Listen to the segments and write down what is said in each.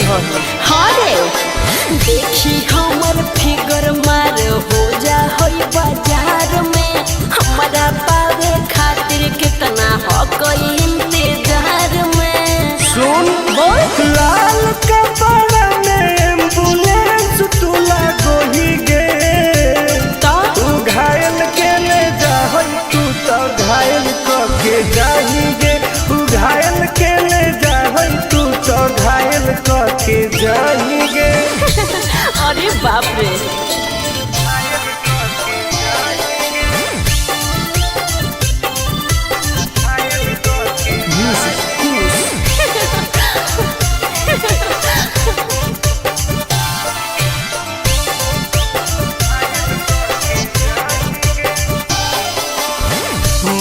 हाँ रे देखी हमर फिगर मार हो जा होई बाजार में हमारा पावे खातिर कितना हो कोई इंतजार में। सुन बोल लाल कपड़ा में एम्बुलेंस तुला गोही गे तू घायल के ले जा तू तो घायल के जाही गे तू घायल के ले जा तू तो घायल के जाही गे। अरे बाप रे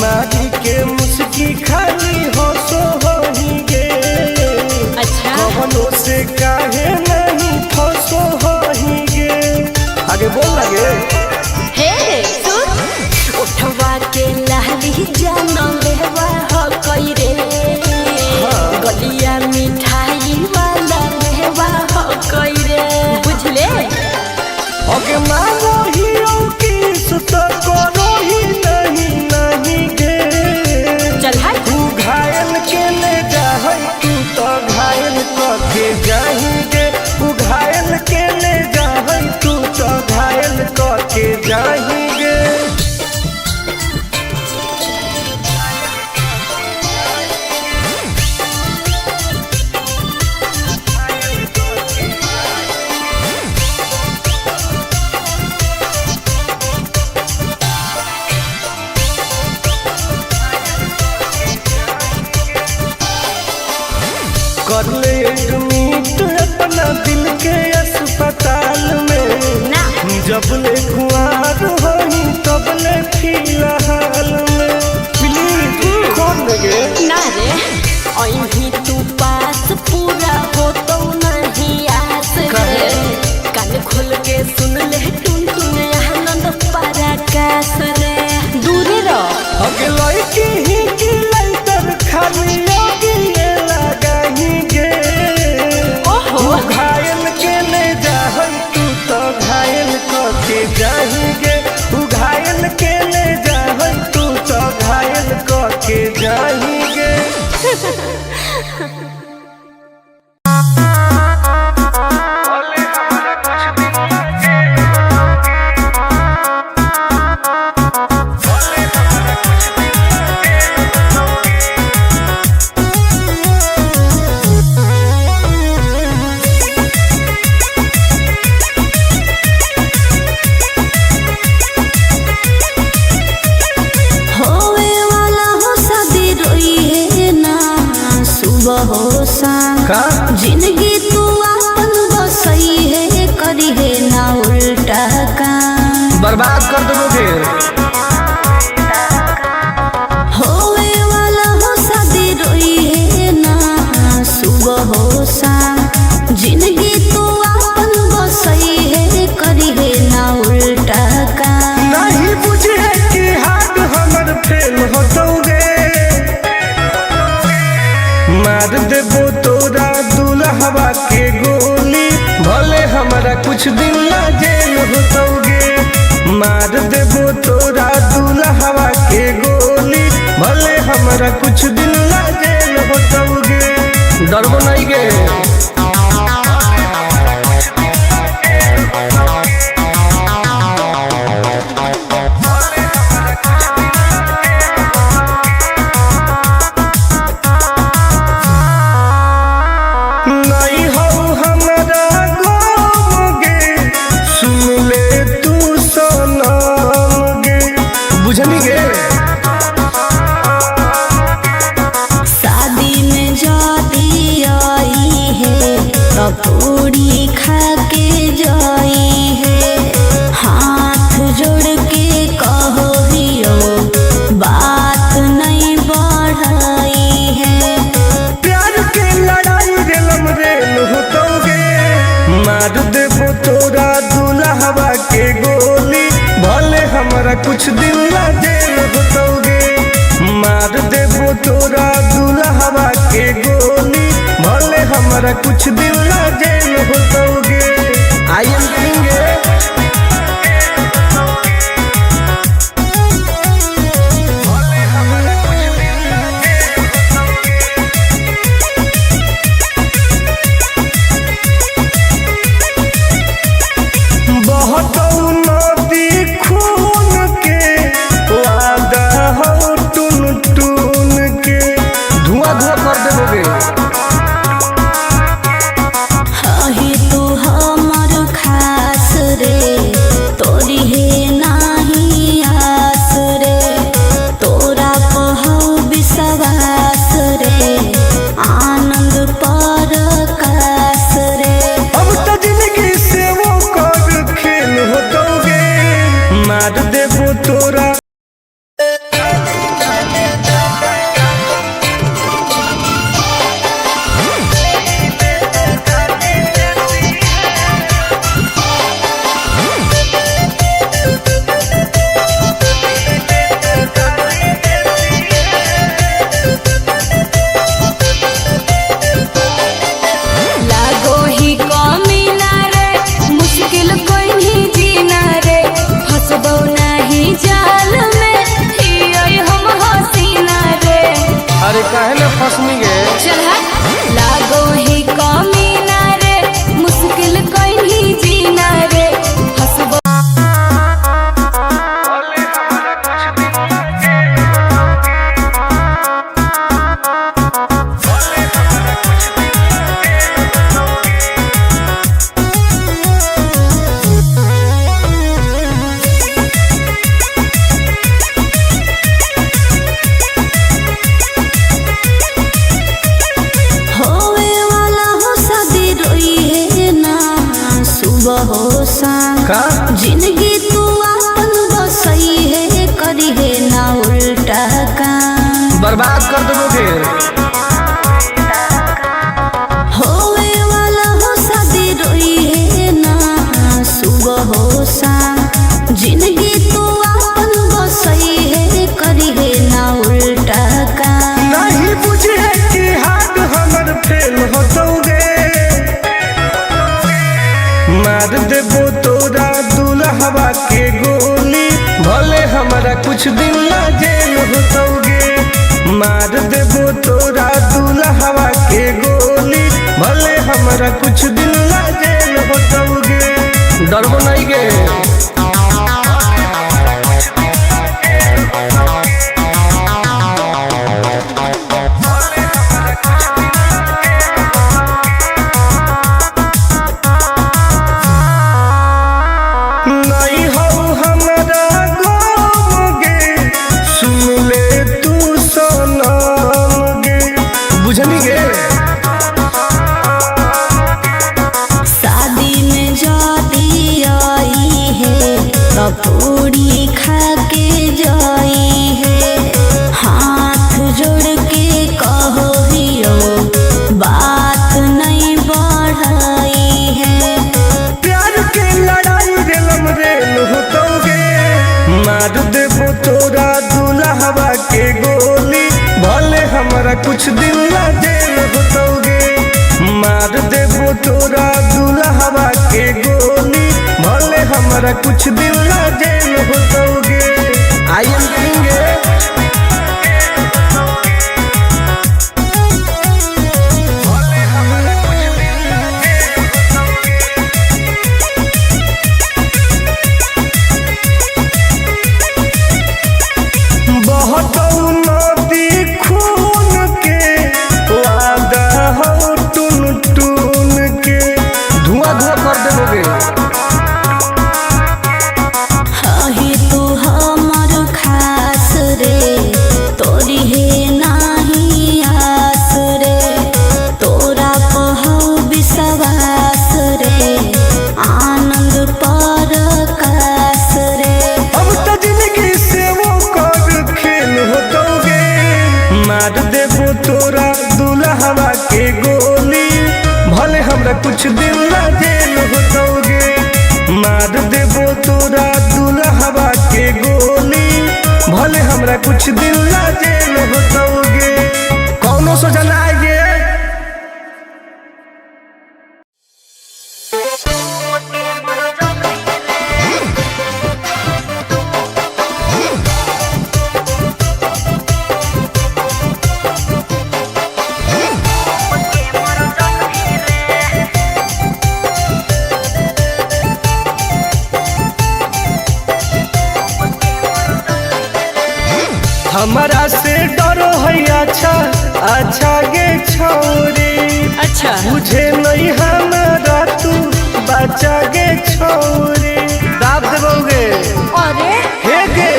मारी के मुस्की खाली हो सो होही गे। अच्छा कवनो से काहे नहीं फसो होही गे। आगे बोल लगे हे सुन उठवा के लाली जानो लेवा हो कोई रे गलिया मिठाई वाला लेवा हो कोई रे बुझले। ओके मांगो ही किस तो करो ही नहीं गे। चल हाय तू घायल के ले जा तू तो घायल के जाही गे तू घायल के ले जा तू तो घायल के जाही गे। कर ले एडमिट अपना दिल के अस्पताल में ना जब ले खुआर होही तब ले फिलहाल में प्लीज कौन लगे ना रे अभी तू पास पूरा हो तो नहीं आस रे कान खोल के सुन ले टुन टुन आनंद पराकाश रे दूरी रह अगे लड़की ही की लाइटर खाली योगी लगाही गे। ओहो तू घायल के ले जा तू तो घायल के जाही गे तू घायल के ले जा तू तो घायल के जाही गे। जिंदगी तू अपन बसई है करी है ना उल्टा काम बर्बाद कर दोगे होवे वाला हो शादी रोई है ना सुबह हो शाम जिंदगी तू अपन बसई है करी है ना उल्टा काम नहीं बुझे कि हाथ हमर फेल होतोगे मार देबो तोरा दुल्हवा के गोली भले हमारा कुछ दिन ना जेल होतोगे मार देबो तोरा दुल्हवा के गोली भले हमारा कुछ दिन ना जेल होतोगे डरबो नहीं गे। शादी में जाती आई है तो पूरी खा के जाई है हाथ जोड़ के कहो हियो बात नहीं बढ़ाई है प्यार के लड़ाई रेलम रेल होतोगे मार देबो तोरा दुल्हवा के गोली भले हमारा कुछ दिन ना जेल होतोगे मार देबो तोरा दुल्हवा के गोली भले हमारा हमारा कुछ दिन ला जेल होतोगे। आई एम करेंगे बहुत नदी खून के वादा हो टून टून के धुआं धुआं कर देबोगे। हही तू हमर खास रे तोरी हे नाही आस रे तोरा पहौ विश्वास रे आनंद परकाश रे। अब तो जिंदगी से वो कर खेल होतोगे मार देबो तोरा। लागो ही कमीना रे मुश्किल कोई नहीं जीना रे फसबो नहीं जाल में हियोई हम हसीना रे। अरे काहे ना फसनी गे चल लागो ही कमीना रे मुश्किल कोई नहीं जीना रे फसबो। होवे वाला हो शादी रोई है ना सुबह हो शाम का जिंदगी तू अपन बसई है करी है ना उल्टा काम बर्बाद कर देबोगे। होवे वाला हो शादी रोई है ना सुबह हो शाम जिंदगी तू अपन बसई है करी है ना उल्टा काम। नहीं बुझे कि हाथ हमर फेल होतोगे मार देबो तोरा दुल्हवा के गोली भले हमारा कुछ दिन ला जेल होतोगे। मार देबो तोरा दुल्हवा के गोली भले हमारा कुछ दिन ला जेल होतोगे। डरबो नहीं गे नहीं हो हमारा गम गे सुन ले तू सनम गे बुझनी गे। शादी में जाती आई है तो पूरी खा के जाई है हाथ जोड़ के कहो हियो बात नहीं बढ़ाई है। प्यार के लड़ाई रेलम रेल होतोगे मार देबो तोरा दुल्हवा के गोली भले हमारा कुछ दिन ला जेल होतोगे। मार देबो तोरा दुल्हवा के गोली भले हमारा कुछ दिन ला जेल होतोगे। आई एम करेंगे बहुत नदी खून के वादा हो टून टून के धुआं धुआं कर देबोगे। हही तू हमर खास रे तोरी हे नाही आस रे तोरा पहौ विश्वास रे आनंद परकाश रे। अब तो जिंदगी से वो कर खेल होतोगे मार देबो तोरा दुल्हवा के गोली भले हमरा कुछ दिन ला जेल होतोगे। मार देबो तोरा दुल्हवा के गोली भले हमरा कुछ दिन ला जेल होतोगे। कौनो सजा ना आइए। हमारा से डरो है अच्छा अच्छा गे छोरी। अच्छा मुझे नहीं हमारा तू बचा गे छोरी। दाब देवोगे अरे हे गे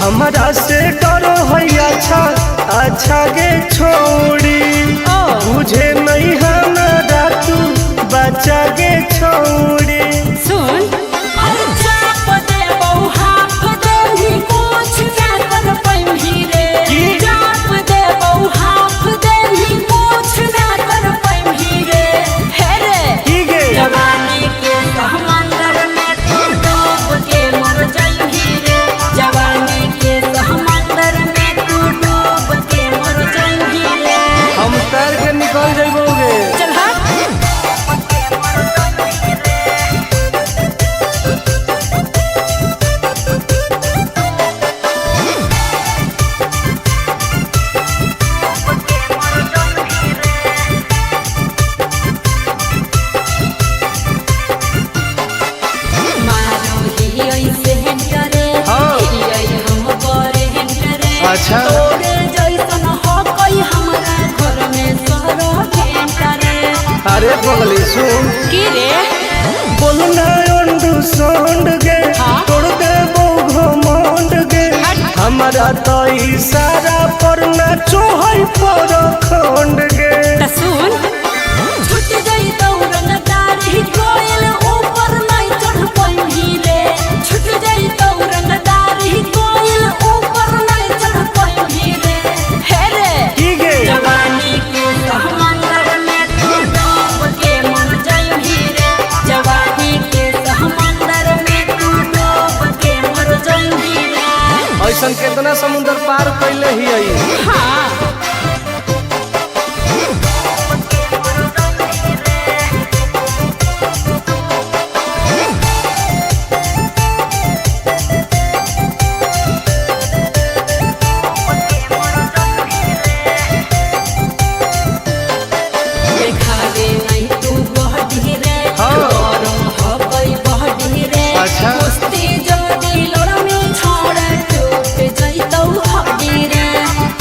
हमारा से डरो है अच्छा अच्छा गे छोरी। मुझे नहीं हमारा तू बचा गे छोरी। सुन निकल जाइबोगे। चल अच्छा अरे पगली सुन की रे बोलना अंडू सोंड गे तोड़ दे घमंड गे। हमारा तो इशारा पर ना चोहई पर खंड गे। सुन छूट गई दौड़न दारी कोयल ऊपर नहीं चढ़ पाई रे। छूट गई दौड़न दारी कोयल ऊपर नहीं चढ़ पाई रे। हे रे की गे जवानी के समंदर में तू डूब के मर जाई रे। जवानी के समंदर में तू डूब के मर जाई रे। ऐसा कितना समुद्र पार कैले ही आई। हाँ अच्छा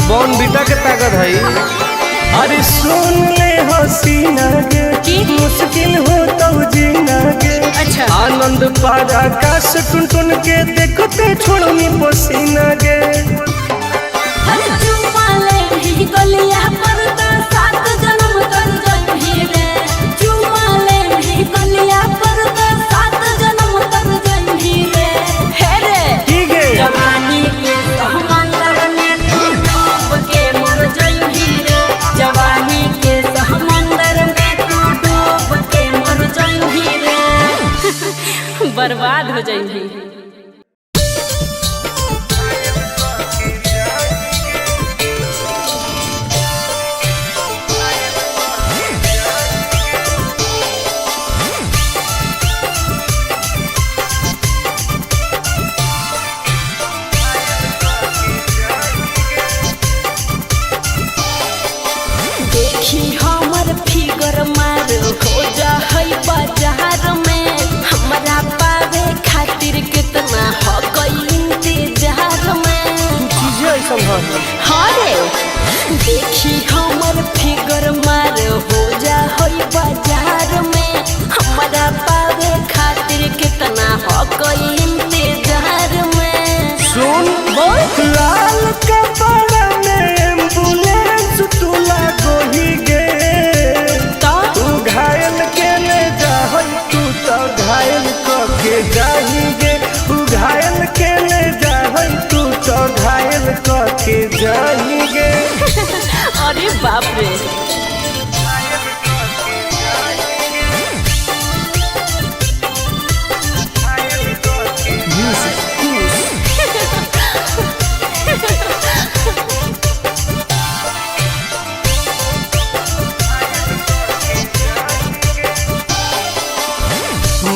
बॉन बीटा के ताकत है। अरे सुन ले हसीना गे मुश्किल हो तो जीना गे। अच्छा आनंद पारा आकाश टुन टुन के देखते छोड़नी पसीना गे। गलिया पर सात जन्म कर जाई रे। चुमाले भी गलिया पर सात जन्म कर जाई रे। हे रे की गे जवानी के समंदर में तू डूब के मर जाई रे। जवानी के समंदर में तू डूब के मर जाई रे। बर्बाद हो जाई। देखी हमर फिगर मार हो जा है बाजार में। हमरा पावे खातिर कितना हो गई इंतजार में। चीजें ऐसा है। हाँ रे देखी हमर फिगर मार हो जा है बाजार में। हमरा पावे खातिर कितना हो गई इंतजार में। सुन बोल लाल कपड़ा में एम्बुलेंस तू लागोही गे। तू घायल के ले जा तू तो घायल के जाही गे। तू घायल के ले जा तू तो घायल के जाही गे। अरे बाप रे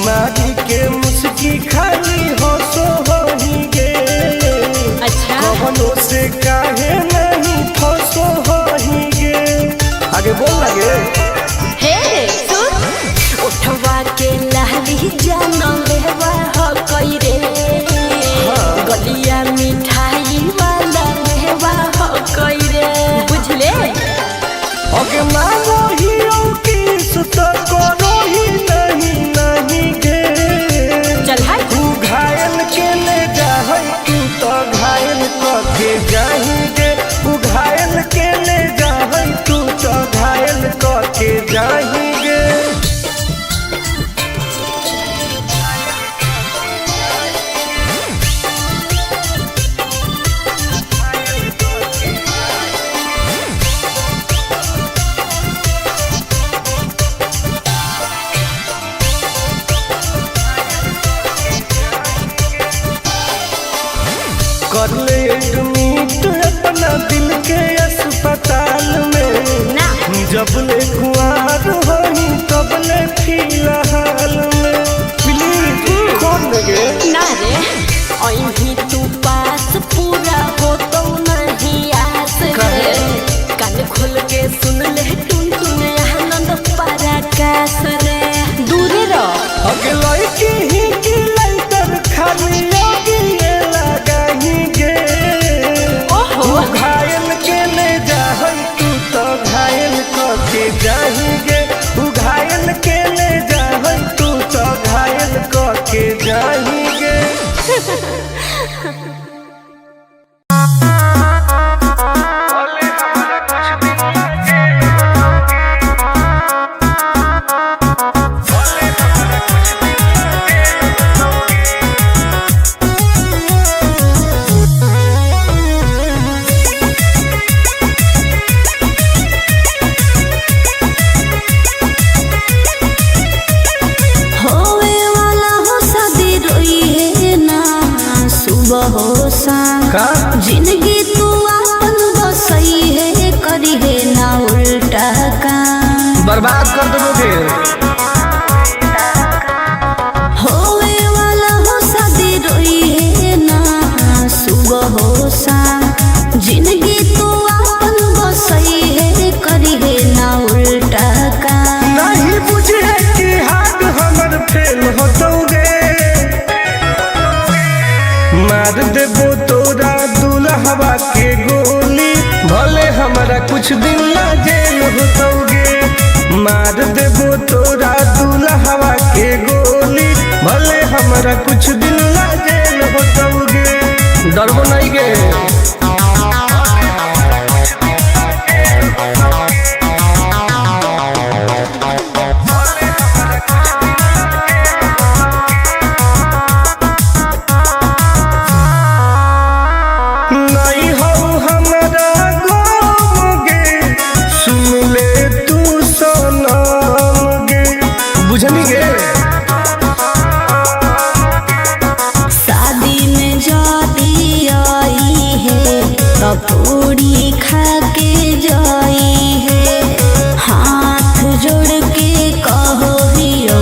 मारी के मुस्की खाली हो सो होही गे। अच्छा कवनों से काहे नहीं फसो होही गे। आगे बोल लगे हे सुन उठवा के लहली जान लेवा हो कई रे। गलिया मिठाई वाला लेवा मानो ही किस तो करो ही नहीं गे। चल हाय तू घायल के ले जाए तू तो घायल के जाएंगे। तू घायल के ले जाए तू तो घायल के जाएंगे। कर ले एडमिट अपना दिल के अस्पताल में ना जब ले कुआर होई तब ले फिलहाल में प्लीज कौन लगे ना रे अहीं तू पास पूरा हो तो नहीं आस रे कान खोल के सुन ले टुन टुन आनंद पराकाश रे दूर रह अगला की ही की लाइटर खाली योगी ये लगाएंगे। ओहो तू घायल के ले जाए तू तो घायल के जाएंगे। तू घायल के ले जाए तू तो घायल के जाएंगे। होवे वाला हो शादी रोई है ना सुबह हो शाम का जिंदगी तू अपन बसई है करी है ना उल्टा काम बर्बाद कर दोगे। होवे वाला हो शादी रोई है ना सुबह हो शाम जिंदगी तू अपन बसई है करी है ना उल्टा काम नहीं बुझे कि हाथ हमर फेल होतोगे। मार देबो तोरा दुल्हवा के गोली भले हमारा कुछ दिन ला जेल होतोगे। मार देबो तोरा दुल्हवा के गोली भले हमारा कुछ दिन ला जेल होतोगे। डरबो नहीं गे। नहीं हो हमारा गाँव गे सुन ले तू सनम गे बुझनी गे। शादी में जाती आई है तो पूरी खा के जाई है हाथ जोड़ के कहो हियो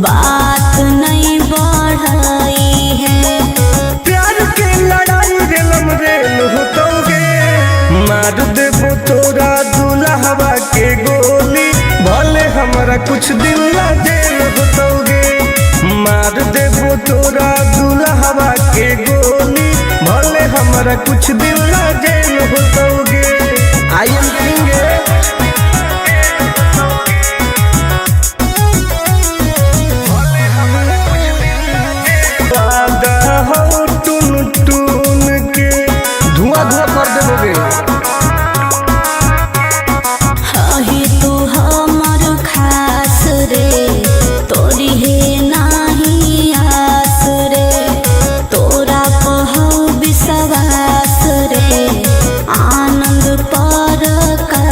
बात नहीं बढ़ाई है प्यार के लड़ाई रेलम रेल होतोगे। मार देबो तोरा दुल्हवा के गोली भले हमारा कुछ दिन ला जेल होतोगे। मार देबो तोरा दुल्हवा के गोली भले हमारा कुछ दिन ला जेल होतोगे। आई एम किंग हो टून टून के धुआं धुआं कर देबोगे। ही तू हमर खास रे तोरी है नाही आस रे तोरा कहू विश्वास रे आनंद पर का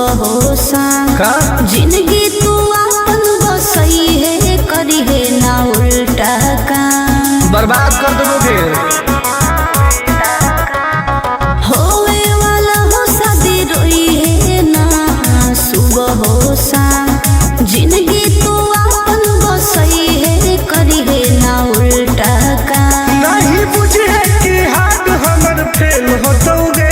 सुबह हो शाम का जिंदगी तू अपन बसई है करी है ना उल्टा काम बर्बाद कर दोगे। होवे वाला हो शादी रोई है ना सुबह हो शाम जिंदगी तू अपन बसई है करी है ना उल्टा काम नहीं बुझे कि हाथ हमर फेल होतोगे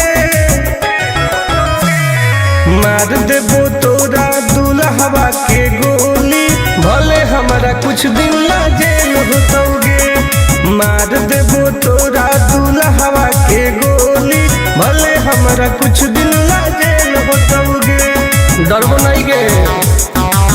मार देबो तोरा दुल्हवा के गोली भले हमारा कुछ दिन ला जेल होतोगे मार देबो तोरा दुल्हवा के गोली भले हमारा कुछ दिन ला जेल होतोगे डरबो नहीं के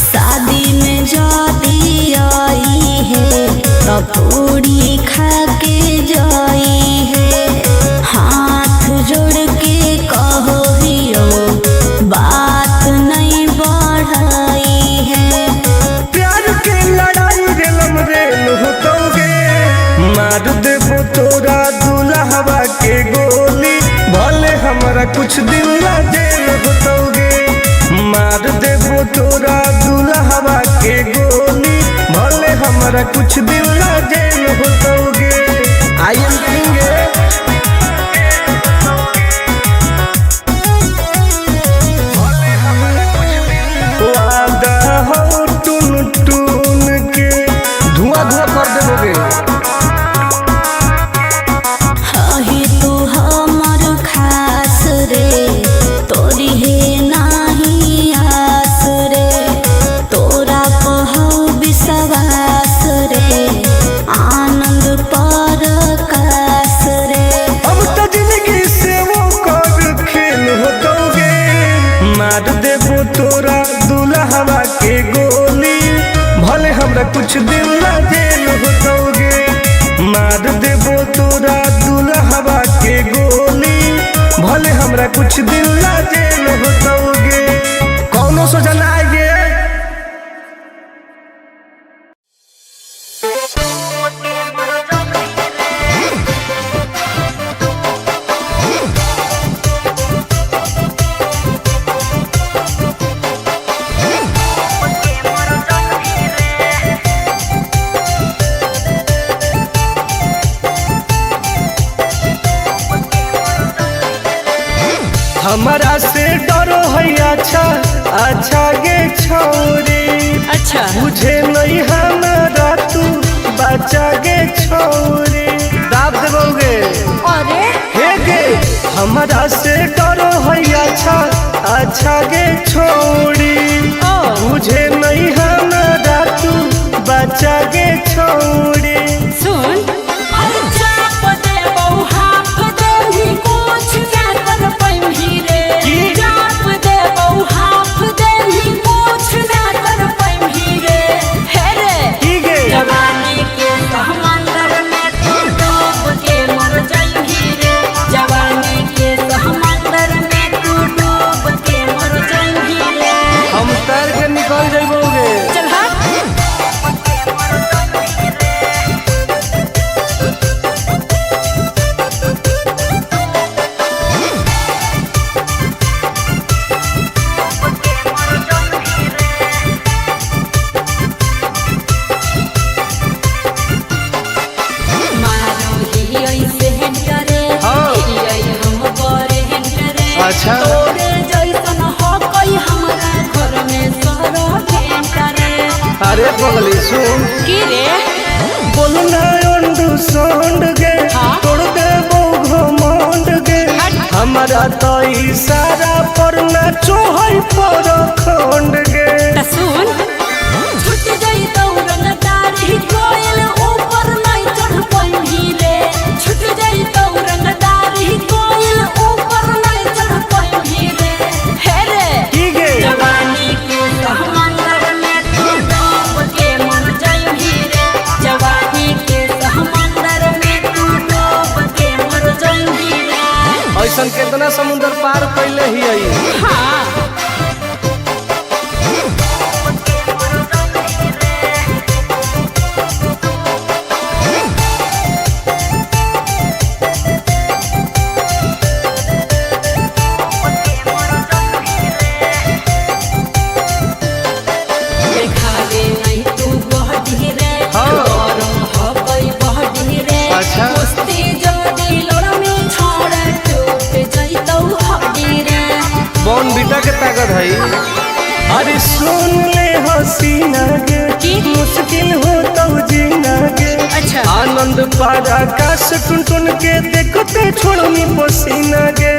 शादी में जाती आई है पूरी खा के जाई है हाथ जोड़ के कहो हियो बात नहीं बढ़ाई है प्यार के लड़ाई रेलम रेल होतोगे मार देबो तोरा दुल्हवा के गोली भले हमारा कुछ दिन ला जेल होतोगे मार देबो तोरा दुल्हवा के गोली भले हमारा कुछ दिन ला जेल होतोगे आई एम किंग वादा हो टून टून के धुआं धुआं कर देबोगे ही तू हमर खास रे तोरी है नाही आस रे तोरा कहौ विश्वास रे आनंद पर कास रे अब तो जिंदगी से वो कर खेल होतोगे मार देबो तोरा दुल्हवा के गोली भले हमरा कुछ दिन ला जेल होतोगे मार देबो तोरा दुल्हवा के गोली भले हमरा कुछ दिन ला जेल होतोगे कौनो सोचा ना आइए हमारा से डरो है अच्छा अच्छा गे छोरी अच्छा बुझे नहीं हमारा तू बचा गे छोरी दाब देबोगे अरे हे गे हमारा से डरो है अच्छा अच्छा गे छोरी बुझे नहीं हमारा तू बचा गे छोरी सुन निकल जाइबोगे चल हट अच्छा तोरे जैसन हो कोई हमरा घर में सरो भेंटरे अरे पगली सुन की रे बोलना अंडू सोंड गे तोड़ दे वो घमंड गे हमारा तो इशारा पर नाचो है पर खंड गे त सुन छूट गई दौड़न दाढ़ी कोयल ऊपर नहीं चढ़ पाई रे छूट गई दौड़न दाढ़ी कोयल ऊपर नहीं चढ़ पाई रे हे रे ठीक है जवानी के समंदर में तू डूब ऐसा कितना समुद्र पार कैले ही आई। हाँ बीटा के ताकत है। अरे सुन ले हसीना के मुश्किल हो तो जीना के। अच्छा आनंद पार आकाश टुन टुन के देखते छोड़नी पसीना के।